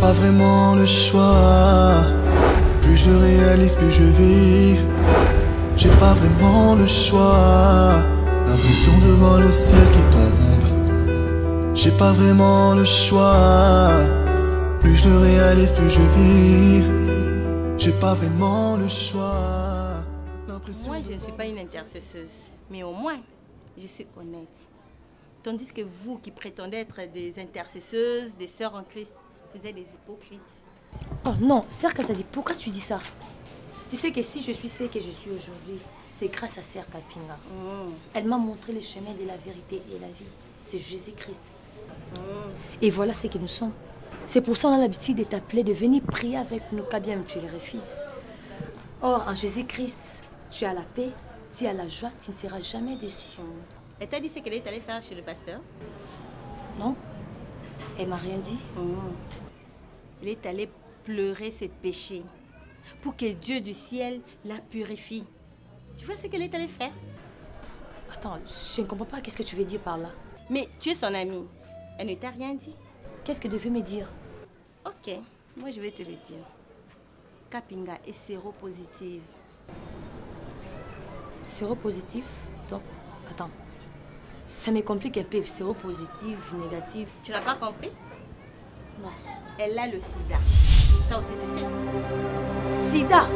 pas vraiment le choix. Plus je réalise, plus je vis. J'ai pas vraiment le choix. L'impression de voir le ciel qui tombe. J'ai pas vraiment le choix. Plus je le réalise, plus je vis. J'ai pas vraiment le choix. Moi, je ne suis pas une intercesseuse, mais au moins, je suis honnête. Tandis que vous qui prétendez être des intercesseuses, des sœurs en Christ, vous êtes des hypocrites. Oh non, Sœur Kazadi, pourquoi tu dis ça? Tu sais que si je suis ce que je suis aujourd'hui, c'est grâce à Sœur Kapinga. Elle m'a montré le chemin de la vérité et la vie. C'est Jésus-Christ. Et voilà ce que nous sommes. C'est pour ça qu'on a l'habitude de t'appeler, de venir prier avec nous, quand bien tu le refuses. Or, en Jésus-Christ, tu as la paix, tu as la joie, tu ne seras jamais déçu. Elle t'a dit ce qu'elle est allée faire chez le pasteur? Non, elle m'a rien dit. Elle est allée pleurer ses péchés pour que Dieu du ciel la purifie. Tu vois ce qu'elle est allée faire? Attends, je ne comprends pas qu'est-ce que tu veux dire par là. Mais tu es son amie. Elle ne t'a rien dit? Qu'est-ce qu'elle devait me dire? Ok, moi je vais te le dire. Kapinga est séropositive. Séropositif? Donc, attends. Ça me complique un peu. Séropositif, négatif. Tu n'as pas compris? Non. Elle a le sida. Ça aussi tu sais. Sida?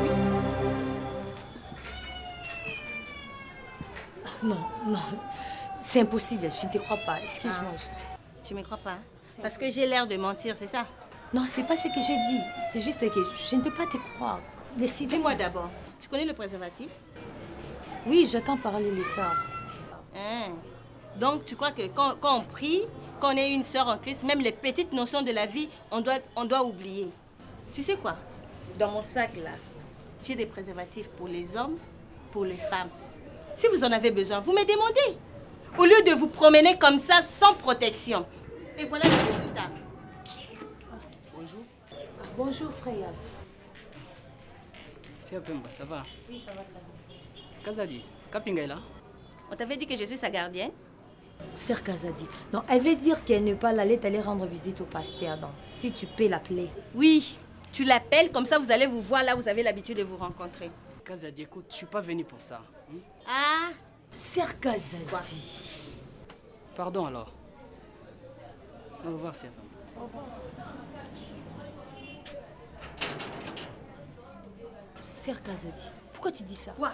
Oui. Non, non. C'est impossible. Je ne te crois pas. Excuse-moi. Tu ne me crois pas? Parce que j'ai l'air de mentir, c'est ça? Non, c'est pas ce que je dis. C'est juste que je ne peux pas te croire. Dis-moi d'abord, tu connais le préservatif? Oui, j'entends parler de ça. Hein? Donc tu crois que quand on prie, quand on est une sœur en Christ, même les petites notions de la vie, on doit oublier. Tu sais quoi? Dans mon sac là, j'ai des préservatifs pour les hommes, pour les femmes. Si vous en avez besoin, vous me demandez. Au lieu de vous promener comme ça, sans protection. Et voilà le résultat. Bonjour. Bonjour, frère. C'est Apemba, ça va? Oui, ça va très bien. Kazadi, Kapinga est là? On t'avait dit que je suis sa gardienne? Sœur Kazadi. Non, elle veut dire qu'elle n'est pas là, elle est allée rendre visite au pasteur. Donc, si tu peux l'appeler. Oui, tu l'appelles, comme ça vous allez vous voir là, vous avez l'habitude de vous rencontrer. Kazadi, écoute, je suis pas venu pour ça. Ah, Sœur Kazadi. Quoi? Pardon alors. Au revoir, c'est Apemba. Au revoir. Sœur Kazadi, pourquoi tu dis ça? quoi?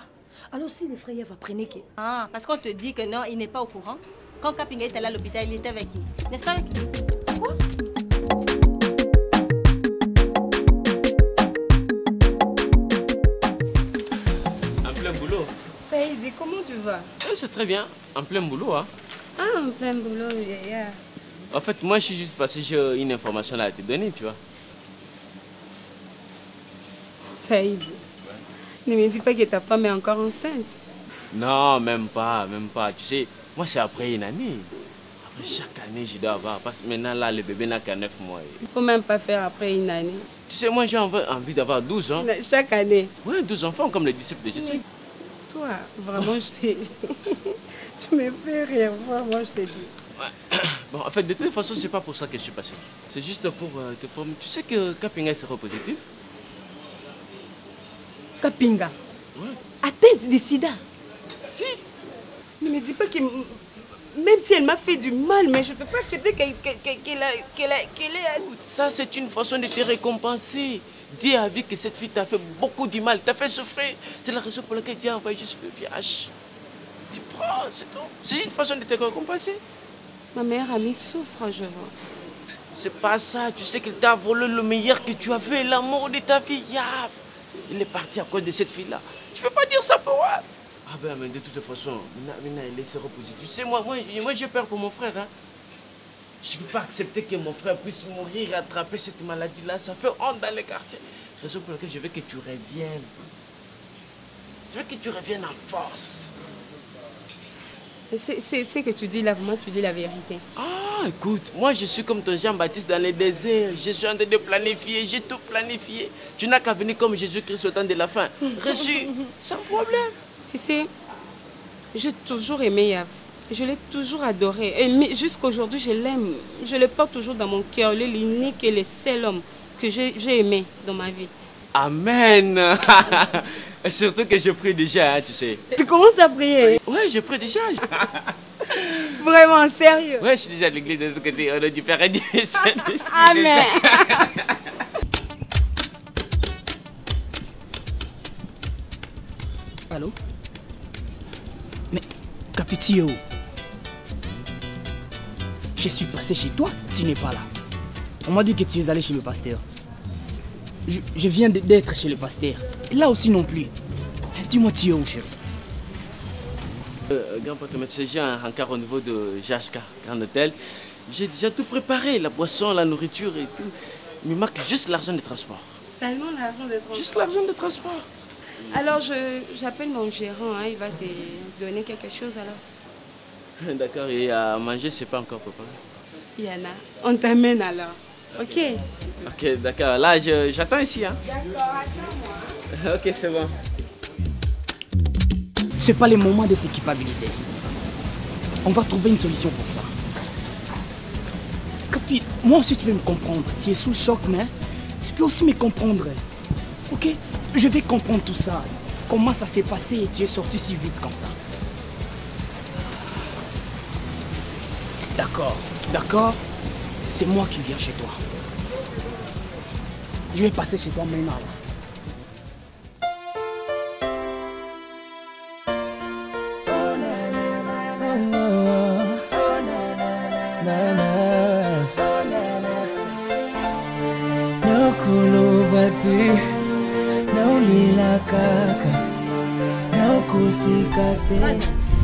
Alors si le frère va prendre que... Ah, parce qu'on te dit que non, il n'est pas au courant. Quand Kapinga est allé à l'hôpital, il était avec qui? N'est-ce pas avec qui? Quoi? En plein boulot. Saïd, comment tu vas? Oui, c'est très bien. En plein boulot, hein. Ah, en plein boulot, yeah. En fait, moi, je suis juste passé, j'ai une information à te donner, tu vois. Saïd, ne me dis pas que ta femme est encore enceinte. Non, même pas, même pas. Tu sais, moi, c'est après une année. Après chaque année, je dois avoir. Parce que maintenant, là, le bébé n'a qu'à 9 mois. Il ne faut même pas faire après une année. Tu sais, moi, j'ai envie d'avoir 12 ans. Chaque année. Oui, 12 enfants, comme les disciples de Jésus. Mais toi, vraiment, je sais. Tu me fais rire, vraiment, je te dis. Ouais. Bon, en fait, de toute façon, c'est pas pour ça que je suis passé. C'est juste pour te former. Tu sais que Kapinga est séropositif? Kapinga, Ouais. atteinte du sida. Si. Ne me dis pas que... Même si elle m'a fait du mal, mais je ne peux pas accepter qu'elle ait... Ça, c'est une façon de te récompenser. Dieu a vu que cette fille t'a fait beaucoup de mal, t'a fait souffrir. C'est la raison pour laquelle Dieu a envoyé juste le VIH. Tu prends, c'est tout. C'est une façon de te récompenser. Ma meilleure amie souffre, je vois. C'est pas ça. Tu sais qu'il t'a volé le meilleur que tu avais, l'amour de ta vie. Yaf. Il est parti à cause de cette fille-là. Tu peux pas dire ça pour moi. Ah ben, mais de toute façon, maintenant, elle est séropositive. Tu sais, moi j'ai peur pour mon frère. Hein. Je ne peux pas accepter que mon frère puisse mourir, attraper cette maladie-là. Ça fait honte dans les quartiers. Raison pour laquelle je veux que tu reviennes. Je veux que tu reviennes en force. C'est que tu dis là, vraiment, tu dis la vérité. Ah, écoute, moi je suis comme ton Jean-Baptiste dans le désert. Je suis en train de planifier, j'ai tout planifié. Tu n'as qu'à venir comme Jésus-Christ au temps de la fin. Reçu, sans problème. Tu sais, j'ai toujours aimé Yav. Je l'ai toujours adoré. Et jusqu'à aujourd'hui, je l'aime. Je le porte toujours dans mon cœur. Il est l'unique et le seul homme que j'ai aimé dans ma vie. Amen. Surtout que je prie déjà, hein, tu sais. Tu commences à prier? Ouais, je prie déjà. Vraiment, sérieux? Ouais, je suis déjà à l'église de l'autre côté. On a du Père et du Amen. Allô? Mais, Capitio, je suis passé chez toi, tu n'es pas là. On m'a dit que tu es allé chez le pasteur. Je viens d'être chez le pasteur. Et là aussi non plus. Dis-moi, tu es où, chérie? Grand patron, j'ai encore au niveau de JHK, Grand Hôtel. J'ai déjà tout préparé, la boisson, la nourriture et tout. Il me manque juste l'argent de transport. Seulement l'argent de transport? Juste l'argent de transport. Alors, j'appelle mon gérant, hein, il va te donner quelque chose alors. D'accord, et à manger, c'est pas encore préparé. Il y en a. On t'amène alors. Ok? Ok, d'accord. Là, j'attends ici. Hein. D'accord, attends-moi. Ok, c'est bon. C'est pas le moment de s'équipabiliser. On va trouver une solution pour ça. Capi, moi aussi tu peux me comprendre. Tu es sous le choc, mais tu peux aussi me comprendre. Ok? Je vais comprendre tout ça. Comment ça s'est passé et tu es sorti si vite comme ça. D'accord, d'accord. C'est moi qui viens chez toi. Je vais passer chez toi maintenant.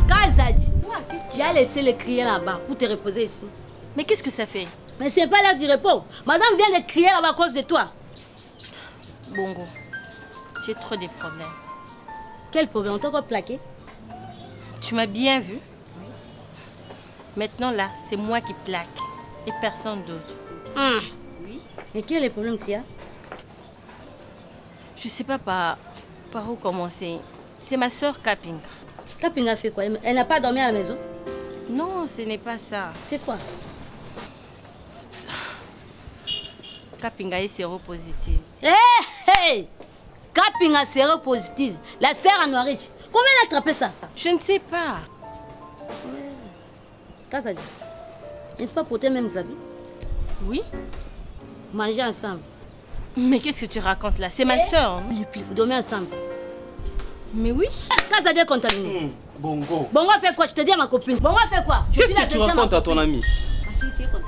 Kazadi, tu as laissé le crier là-bas pour te reposer ici. Mais qu'est-ce que ça fait? Mais c'est pas l'heure du repos. Madame vient de crier là-bas à cause de toi. Bongo, j'ai trop de problèmes. Quel problème? On t'a encore plaqué? Tu m'as bien vu. Maintenant là, c'est moi qui plaque et personne d'autre. Oui. Et quel est le problème, Tia? Je sais pas par où commencer. C'est ma soeur Kapinga. Kapinga fait quoi? Elle n'a pas dormi à la maison? Non, ce n'est pas ça. C'est quoi? Kapinga est séropositive. Hey! Kapinga séropositive. La sœur à Noirich. Comment elle a attrapé ça? Je ne sais pas. Kazadi, n'est-ce pas porter même habits? Oui. Manger ensemble. Mais qu'est-ce que tu racontes là? C'est ma soeur. Et puis vous dormez ensemble. Mais oui. Kazadi est contaminé. Bongo. Bongo fait quoi? Je te dis à ma copine. Bongo fait quoi? Qu'est-ce que tu racontes à ton ami? Ma chérie, tu es contaminé.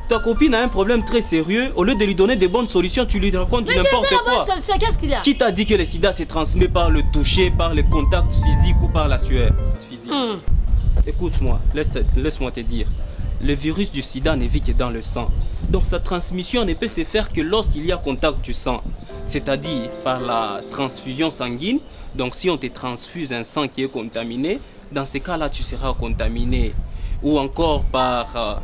Ta copine a un problème très sérieux. Au lieu de lui donner des bonnes solutions, tu lui racontes n'importe quoi. Qu'est-ce qu'il y a? Qui t'a dit que le sida se transmet par le toucher, par le contact physique ou par la sueur physique? Écoute-moi, laisse-moi te dire. Le virus du sida ne vit que dans le sang. Donc sa transmission ne peut se faire que lorsqu'il y a contact du sang. C'est-à-dire par la transfusion sanguine. Donc si on te transfuse un sang qui est contaminé, dans ces cas-là tu seras contaminé. Ou encore par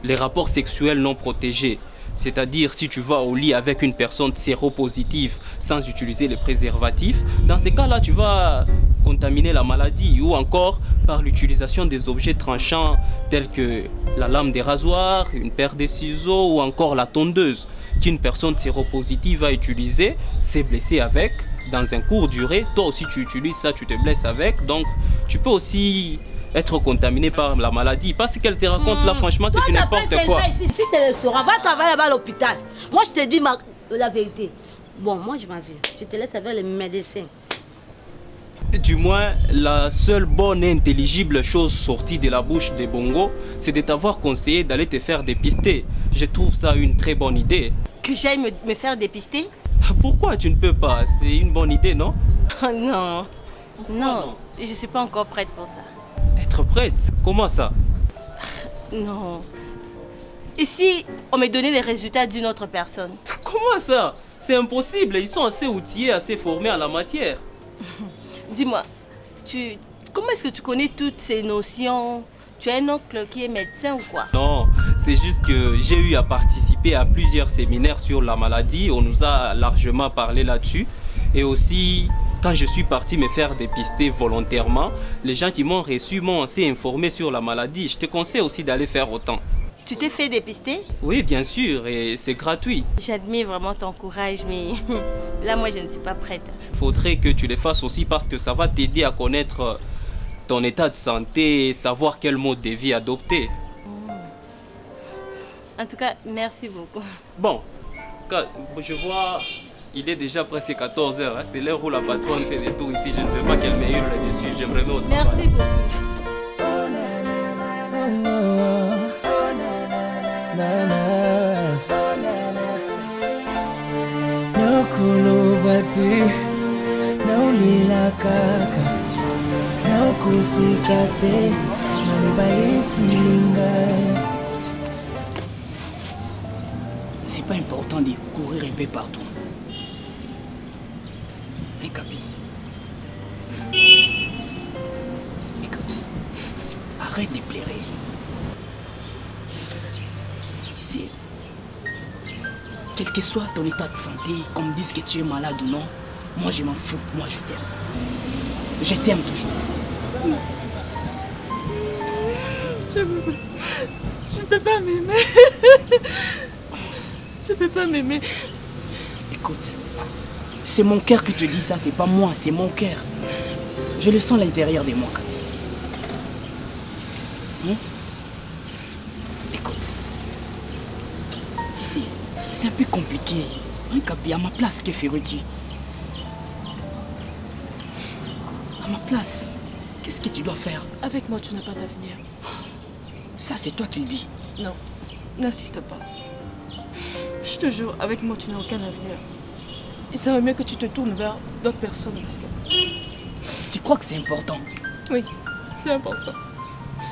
les rapports sexuels non protégés. C'est-à-dire si tu vas au lit avec une personne séropositive sans utiliser les préservatifs, dans ces cas-là tu vas contaminer la maladie. Ou encore par l'utilisation des objets tranchants tels que la lame des rasoirs, une paire de ciseaux ou encore la tondeuse qu'une personne séropositive va utiliser, s'est blessée avec dans un court durée. Toi aussi tu utilises ça, tu te blesses avec, donc tu peux aussi être contaminé par la maladie. Parce qu'elle te raconte là, franchement, c'est du n'importe quoi. Si c'est le restaurant, va travailler là-bas à l'hôpital. Moi, je te dis la vérité. Bon, moi, je m'en vais. Je te laisse avec les médecins. Du moins, la seule bonne et intelligible chose sortie de la bouche de Bongo, c'est de t'avoir conseillé d'aller te faire dépister. Je trouve ça une très bonne idée. Que j'aille me faire dépister? Pourquoi tu ne peux pas? C'est une bonne idée, non? Oh non. Non, je ne suis pas encore prête pour ça. Être prête? Comment ça? Non. Et si on me donnait les résultats d'une autre personne? Comment ça? C'est impossible. Ils sont assez outillés, assez formés en la matière. Dis-moi, comment est-ce que tu connais toutes ces notions? Tu as un oncle qui est médecin ou quoi? Non, c'est juste que j'ai eu à participer à plusieurs séminaires sur la maladie. On nous a largement parlé là-dessus. Et aussi, Quand je suis parti me faire dépister volontairement, les gens qui m'ont reçu m'ont assez informé sur la maladie. Je te conseille aussi d'aller faire autant. Tu t'es fait dépister? Oui, bien sûr, et c'est gratuit. J'admire vraiment ton courage, mais là, moi, je ne suis pas prête. Il faudrait que tu le fasses aussi parce que ça va t'aider à connaître ton état de santé et savoir quel mode de vie adopter. En tout cas, merci beaucoup. Bon, je vois, il est déjà presque 14 h. Hein. C'est l'heure où la patronne fait des tours ici. Je ne veux pas qu'elle me hurle là-dessus. J'aimerais bien au travail. Merci beaucoup. C'est pas important de courir un peu partout. Hein, Capi? Écoute, arrête de pleurer. Tu sais, quel que soit ton état de santé, qu'on me dise que tu es malade ou non, moi je m'en fous, moi je t'aime. Je t'aime toujours. Je peux pas m'aimer. Je peux pas m'aimer. Écoute, c'est mon cœur qui te dit ça, c'est pas moi, c'est mon cœur. Je le sens à l'intérieur de moi. Écoute, tu sais, c'est un peu compliqué. Hein, Capi, à ma place, que ferais-tu? À ma place, qu'est-ce que tu dois faire? Avec moi, tu n'as pas d'avenir. Ça, c'est toi qui le dis. Non, n'insiste pas. Je te jure, avec moi, tu n'as aucun avenir. Il serait mieux que tu te tournes vers d'autres personnes. Parce que... Tu crois que c'est important? Oui, c'est important.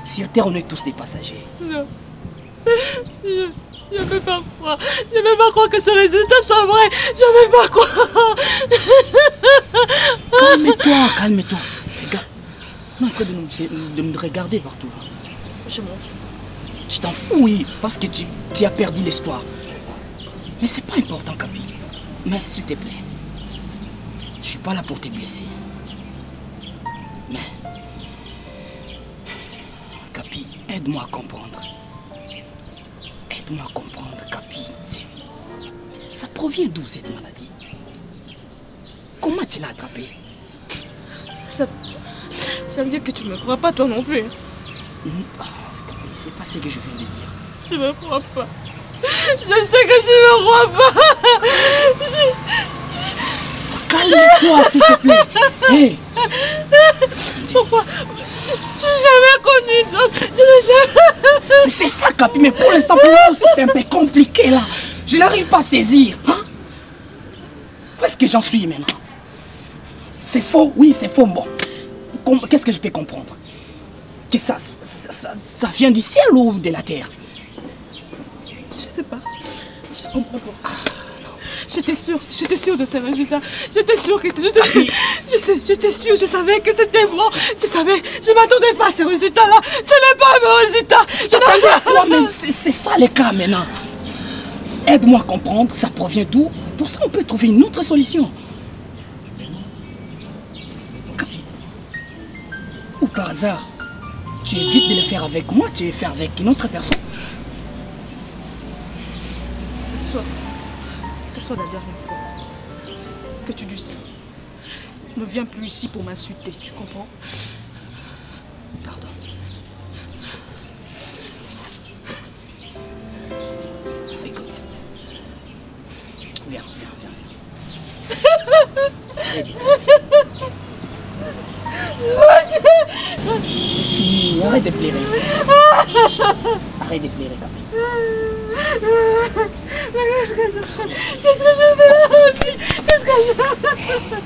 Sur Terre, on est tous des passagers. Non. Je ne peux pas croire. Je ne peux pas croire que ce résultat soit vrai. Je ne peux pas croire. Calme-toi, calme-toi. Regarde, on est en train de nous regarder partout. Je m'en fous. Tu t'en fous, oui, parce que tu as perdu l'espoir. Mais c'est pas important, Capi. Mais s'il te plaît, je suis pas là pour te blesser. Mais, Capi, aide-moi à comprendre. Aide-moi à comprendre, Capi. Ça provient d'où cette maladie? Comment tu l'as attrapée? Ça veut dire que tu ne me crois pas, toi non plus. Capi, c'est pas ce que je viens de dire. Tu me crois pas. Je sais que tu me crois pas. Calme-toi, s'il te plaît. Hey. Pourquoi? Je n'ai jamais connu d'homme. Je n'ai jamais... Mais c'est ça, Capi, mais pour l'instant, pour moi aussi, c'est un peu compliqué, là. Je n'arrive pas à saisir. Hein? Où est-ce que j'en suis maintenant? C'est faux, oui, c'est faux. Bon, qu'est-ce que je peux comprendre? Que ça vient du ciel ou de la terre? Je sais pas. Je comprends pas. J'étais sûre de ces résultats. J'étais sûre que... J'étais sûre, je savais que c'était moi. Je m'attendais pas à ces résultats-là. Ce n'est pas mes résultats. Je t'attendais à toi, mais c'est ça le cas maintenant. Aide-moi à comprendre, ça provient d'où? Pour ça, on peut trouver une autre solution. Capi. Ou par hasard, tu évites de le faire avec moi, tu veux le faire avec une autre personne? Que ce soit la dernière fois que tu dis ça. Ne viens plus ici pour m'insulter, tu comprends? Pardon. Écoute. Viens. C'est fini, arrête de pleurer. Arrête de pleurer, Capi. Qu'est-ce que je fais? Qu'est-ce que je fais?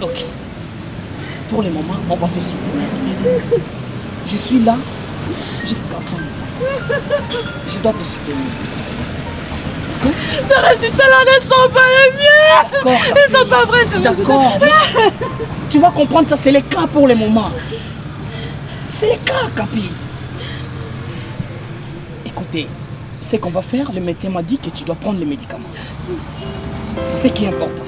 Ok. Pour le moment, on va se soutenir. Je suis là jusqu'à la fin du temps. Je dois te soutenir. Ces résultats-là ne sont pas les miens. D'accord. Ils ne sont pas vrais. D'accord. Tu vas comprendre, ça c'est le cas pour le moment. C'est le cas, Capi. Écoutez, ce qu'on va faire, le médecin m'a dit que tu dois prendre les médicaments. C'est ce qui est important.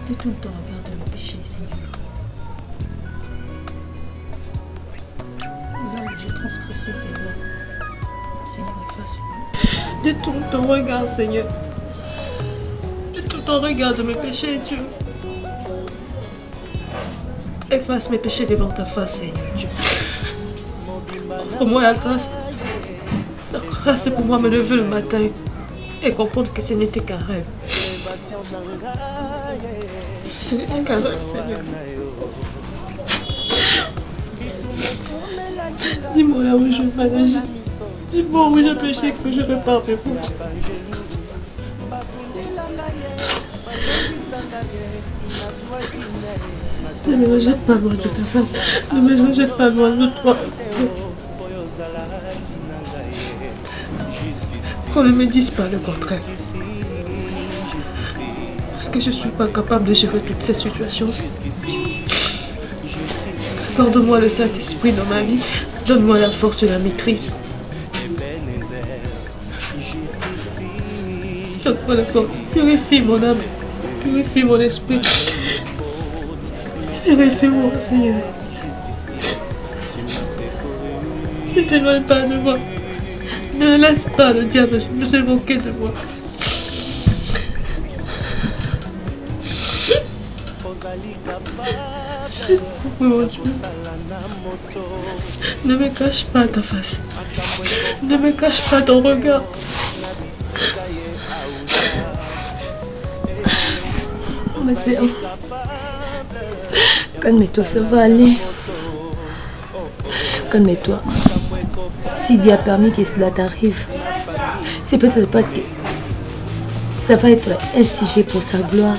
De tout le temps à perdre le péché, Seigneur. Là, j'ai transgressé tes lois. Seigneur, efface-moi. De tout ton regard, Seigneur. De tout ton regard de mes péchés, Dieu. Efface mes péchés devant ta face, Seigneur, Dieu. Offre-moi la grâce de pouvoir me lever le matin et comprendre que ce n'était qu'un rêve. Ce n'était qu'un rêve, Seigneur. Dis-moi là où je vais agir. Dis-moi où j'ai péché, que je répare mes fautes. Ne me rejette pas loin de ta face. Ne me rejette pas loin de toi. Qu'on ne me dise pas le contraire. Parce que je ne suis pas capable de gérer toute cette situation. Accorde-moi le Saint-Esprit dans ma vie. Donne-moi la force et la maîtrise. Donne-moi la force. Purifie mon âme. Purifie mon esprit. Purifie-moi, Seigneur. Ne t'éloigne pas de moi. Ne laisse pas le diable se moquer de moi. Mon Dieu. Ne me cache pas ta face. Ne me cache pas ton regard. Ma sœur, calme-toi, ça va aller. Calme-toi. Si Dieu a permis que cela t'arrive, c'est peut-être parce que ça va être instigé pour sa gloire.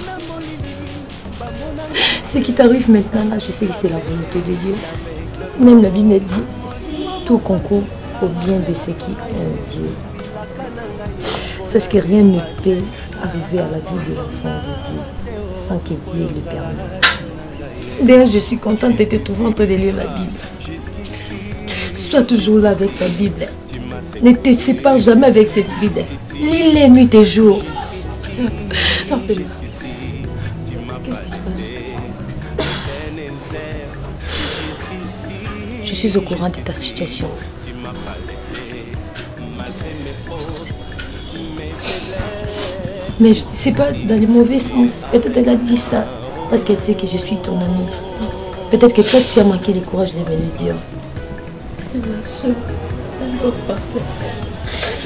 Ce qui t'arrive maintenant, là, je sais que c'est la volonté de Dieu. Même la Bible dit, tout concourt au bien de ceux qui aiment Dieu. Sache que rien ne peut arriver à la vie de l'enfant de Dieu sans que Dieu le permette. D'ailleurs, je suis contente de te trouver en train de lire la Bible. Sois toujours là avec ta Bible. Ne te sépare jamais avec cette Bible. Lis-les nuit et jour. Sors, Pélu. Qu'est-ce qui se passe? Je suis au courant de ta situation. Mais c'est pas dans le mauvais sens. Peut-être elle a dit ça parce qu'elle sait que je suis ton amie. Peut-être que toi tu as manqué le courage de me le dire. C'est ma soeur. Elle doit partir.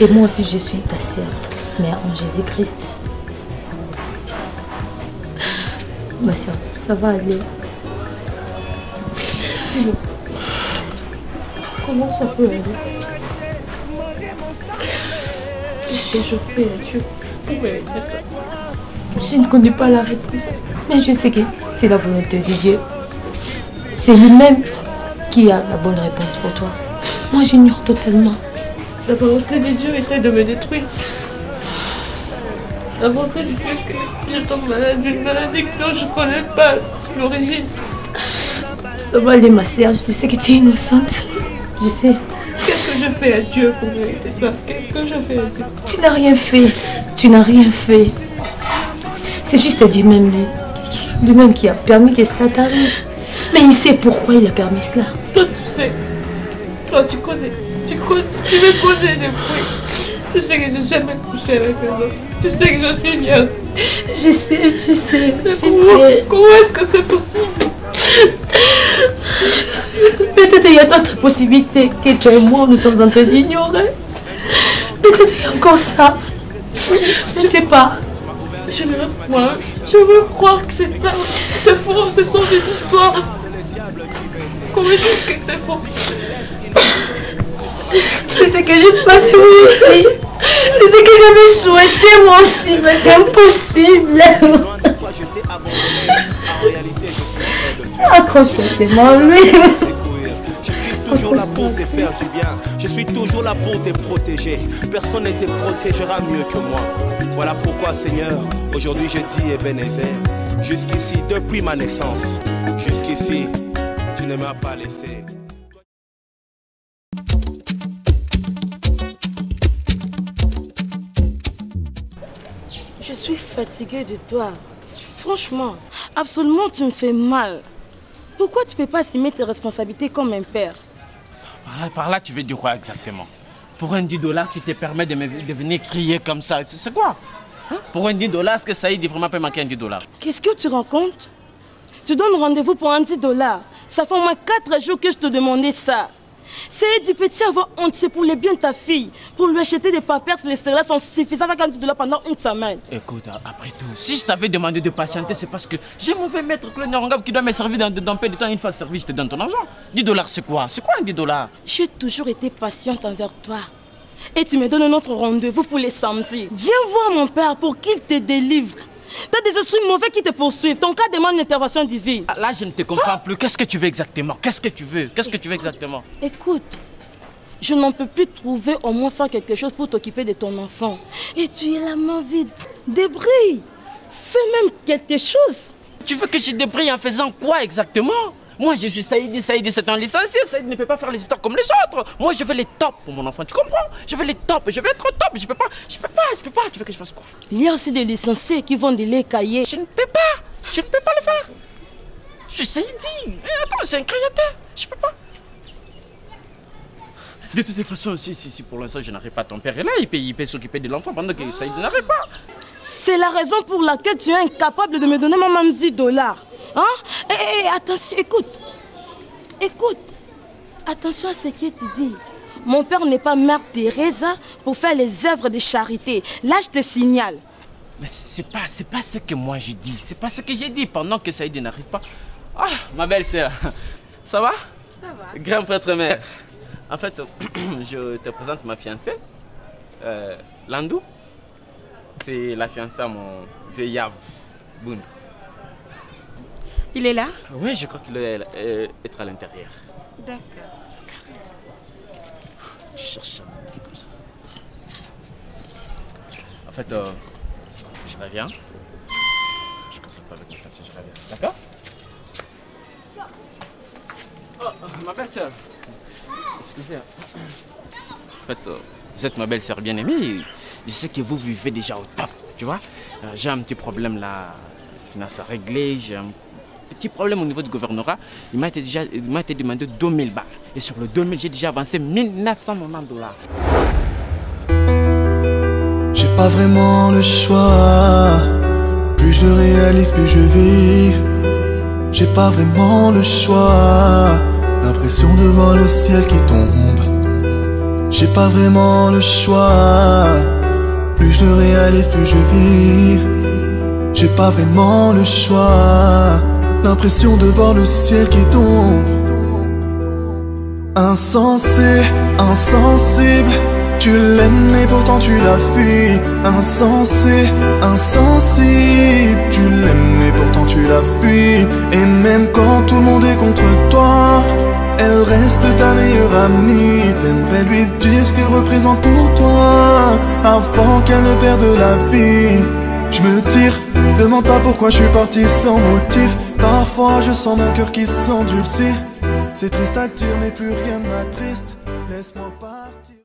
Et moi aussi je suis ta sœur, mais en Jésus-Christ. Ma sœur, ça va aller. Dis-moi. Comment ça peut aller? Qu'est-ce que je fais à Dieu pour mériter ça? Je ne connais pas la réponse, mais je sais que c'est la volonté de Dieu. C'est lui-même qui a la bonne réponse pour toi. Moi, j'ignore totalement. La volonté de Dieu était de me détruire. La volonté de Dieu que je tombe malade d'une maladie dont je ne connais pas l'origine. Ça va aller, ma sœur. Je sais que tu es innocente. Je sais. Qu'est-ce que je fais à Dieu pour mériter ça? Qu'est-ce que je fais à Dieu? Tu n'as rien fait. Tu n'as rien fait. C'est juste Dieu même, lui-même qui a permis que cela t'arrive. Mais il sait pourquoi il a permis cela. Toi, tu sais. Toi, tu connais. Tu me connais depuis. Tu sais que je n'ai jamais couché avec un homme. Tu sais que je suis vierge. Je sais. Comment est-ce que c'est possible? Peut-être il y a d'autres possibilités que tu et moi nous sommes en train d'ignorer. Peut-être il y a encore ça. Je ne sais pas. Je veux croire que c'est faux, ce sont des histoires. Qu'on me dise que c'est faux. C'est ce que j'ai passé moi aussi. C'est ce que j'avais souhaité moi aussi, mais c'est impossible. Accroche-toi, c'est moi, lui. toujours là pour te faire du bien. Je suis toujours là pour te protéger. Personne ne te protégera mieux que moi. Voilà pourquoi, Seigneur, aujourd'hui je dis Ebenezer. Jusqu'ici, depuis ma naissance, jusqu'ici, tu ne m'as pas laissé. Je suis fatiguée de toi. Franchement, absolument, tu me fais mal. Pourquoi tu ne peux pas assumer tes responsabilités comme un père? Par là, tu veux dire quoi exactement? Pour un $10, tu te permets de venir crier comme ça. C'est quoi? Hein? Pour un $10, est-ce que Saïd vraiment peut manquer un $10? Qu'est-ce que tu racontes? Tu donnes rendez-vous pour un $10. Ça fait au moins 4 jours que je te demandais ça. C'est du petit avoir honte, c'est pour le bien de ta fille. Pour lui acheter des pampers, les céréales sont suffisants avec un $10 pendant une semaine. Écoute, après tout, si je t'avais demandé de patienter, c'est parce que j'ai un mauvais maître Claude Nerongab qui doit me servir dans peu de temps. Une fois servi, je te donne ton argent. $10, c'est quoi? C'est quoi un $10? J'ai toujours été patiente envers toi. Et tu me donnes un autre rendez-vous pour les samedis. Viens voir mon père pour qu'il te délivre. T'as des esprits mauvais qui te poursuivent. Ton cas demande une intervention divine. Là, je ne te comprends plus. Qu'est-ce que tu veux exactement? Qu'est-ce que tu veux? Qu'est-ce que tu veux exactement? Écoute, je n'en peux plus trouver au moins faire quelque chose pour t'occuper de ton enfant. Et tu es la main vide. Débrouille. Fais même quelque chose. Tu veux que je débrouille en faisant quoi exactement? Moi, je suis Saïdi, c'est un licencié. Saïdi ne peut pas faire les histoires comme les autres. Moi, je veux les tops pour mon enfant, tu comprends? Je veux les tops, je veux être top. Je peux pas. Tu veux que je fasse quoi? Il y a aussi des licenciés qui vendent des laits cahiers. Je ne peux pas le faire. Je suis Saïdi. Attends, c'est un créateur. Je peux pas. De toutes les façons, si pour l'instant je n'arrive pas, ton père est là, il peut s'occuper de l'enfant pendant que Saïdi n'arrive pas. C'est la raison pour laquelle tu es incapable de me donner même $10. Hein? Et attention, écoute. Attention à ce que tu dis. Mon père n'est pas Mère Teresa pour faire les œuvres de charité. Là, je te signale. Mais c'est pas ce que moi je dis. C'est pas ce que j'ai dit pendant que Saïdi n'arrive pas. Ah, ma belle-sœur. Ça va? Ça va. Grand prêtre mère. En fait, je te présente ma fiancée. Landou. C'est la fiancée à mon vieux Yav Boun. Il est là? Oui, je crois qu'il doit être à l'intérieur. D'accord. Tu cherches comme ça. En fait, je reviens. Je ne concentre pas avec ma fiancée, je reviens. D'accord? Oh, ma belle-sœur. Excusez. En fait, vous êtes ma belle-sœur bien-aimée. Je sais que vous vivez déjà au top, tu vois. J'ai un petit problème là, finance à régler. J'ai un petit problème au niveau du gouvernorat. Il m'a été demandé 2000 balles. Et sur le 2000, j'ai déjà avancé $1990. J'ai pas vraiment le choix. Plus je réalise, plus je vis. J'ai pas vraiment le choix. L'impression de voir le ciel qui tombe. J'ai pas vraiment le choix. Plus je réalise, plus je vis. J'ai pas vraiment le choix. L'impression de voir le ciel qui tombe. Insensé, insensible. Tu l'aimes mais pourtant tu la fuis. Insensé, insensible. Tu l'aimes mais pourtant tu la fuis. Et même quand tout le monde est contre toi, elle reste ta meilleure amie. T'aimerais lui dire ce qu'elle représente pour toi avant qu'elle ne perde la vie. Je me tire, demande pas pourquoi je suis parti sans motif. Parfois je sens mon cœur qui s'endurcit. C'est triste à dire mais plus rien ne m'attriste. Laisse-moi partir.